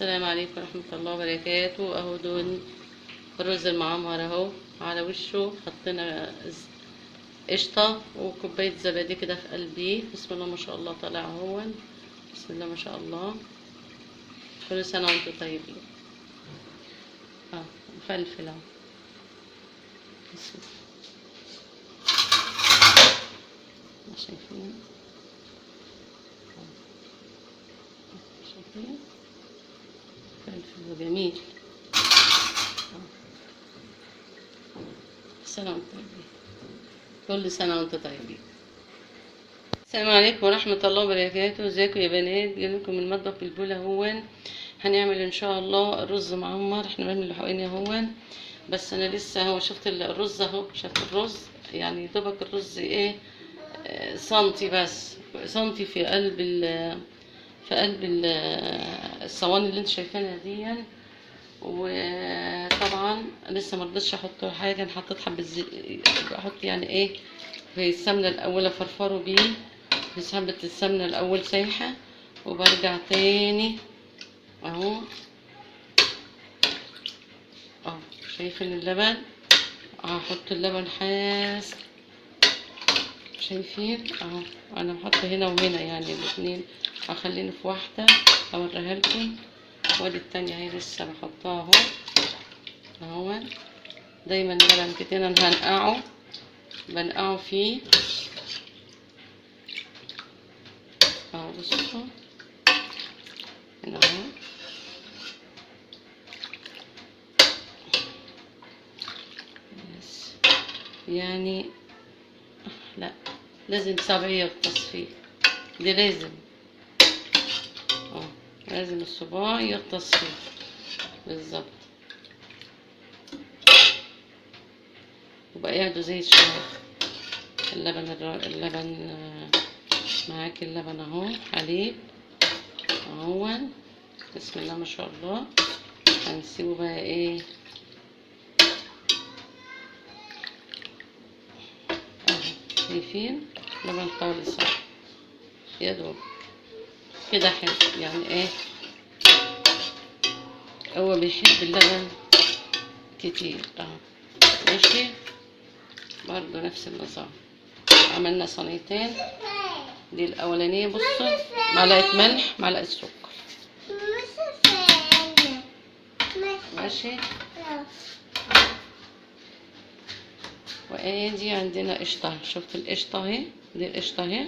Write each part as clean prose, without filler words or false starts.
السلام عليكم ورحمة الله وبركاته. اهو دول الرز المعمر اهو، على وشه حطينا قشطة وكوباية زبادي كده في قلبيه. بسم الله ما شاء الله طالع اهو، بسم الله ما شاء الله. كل سنة وانتم طيبين. فلفل اهو، بسم الله. شايفين شايفين فلفل جميل. سنة وانتم طيبين، كل سنة وانتم طيبين. السلام عليكم ورحمة الله وبركاته. ازيكم يا بنات؟ جايلكم من المطبخ بالبولة اهون. هنعمل ان شاء الله رز معمر. احنا بنعمل حقين اهون، بس انا لسه اهو شفت الرز اهو، شفت الرز يعني دوبك الرز ايه، سنتي بس، سنتي في قلب الصواني اللي انت شايفينها دي. وطبعا لسه مرضتش احط حاجه، انا حطيت حبه بحط يعني ايه في السمنه الاول، افرفره بيه في حبه السمنه الاول سايحه، وبرجع تاني اهو. شايفين اللبن؟ هحط اللبن حاس، شايفين اهو. انا بحط هنا وهنا يعني الاتنين، هخليني في واحده اوريها لكم، وادي التانية اهي لسه بحطها اهو. دايما اللبن كده بنقعه فيه اهو. بصوا هنا اهو، بس يعني لا، لازم صبعي يغطس فيه، دي لازم لازم الصباع يغطس فيه بالظبط، وبقى ياخدوا زي شوية اللبن معاك. اللبن اهو حليب اهو، بسم الله ما شاء الله. هنسيبه بقى ايه اهو، شايفين لبن خالص اهو، يا دوب كده حلو يعني ايه. هو بيحب اللبن كتير اهو، ماشي. برضو نفس النظام، عملنا صينيتين. دي الاولانيه بصوا، معلقه ملح معلقه سكر، ماشي. وادي عندنا قشطه، شفت القشطه اهي، دي القشطه اهي،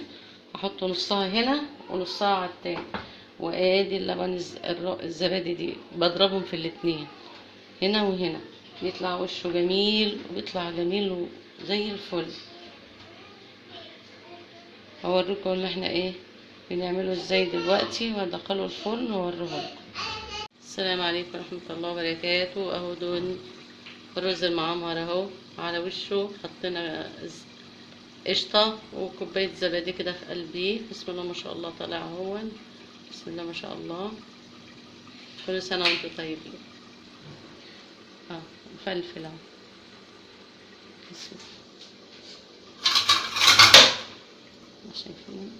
هحط نصها هنا ونصها على التاني. وادي اللبن الزبادي دي بضربهم في الاتنين هنا وهنا، يطلع وشه جميل، وبيطلع جميل زي الفل. هوريكم اللي احنا ايه بنعمله ازاي دلوقتي، وهدخله الفرن واوريهولكم. السلام عليكم ورحمة الله وبركاته. اهو دول الرز المعمر اهو، على وشه حطينا قشطة وكوباية زبادي كده في قلبيه. بسم الله ما شاء الله طالع اهو، بسم الله ما شاء الله. كل سنة وانتم طيبين. فلفل اهو، بسم الله. شايفين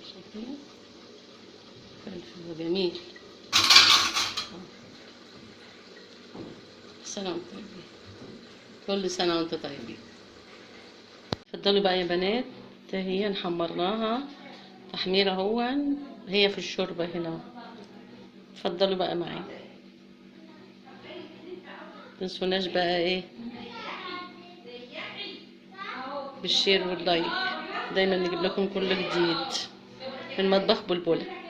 شايفين فلفل جميل. سنة وانتم طيبين، كل سنة وانتم طيبين. اتفضلوا بقى يا بنات، هي حمرناها تحميرة اهو، هي في الشوربة هنا. اتفضلوا بقى معايا، متنسوناش بقى ايه بالشير واللايك، دايما نجيب لكم كل جديد من مطبخ بلبلة.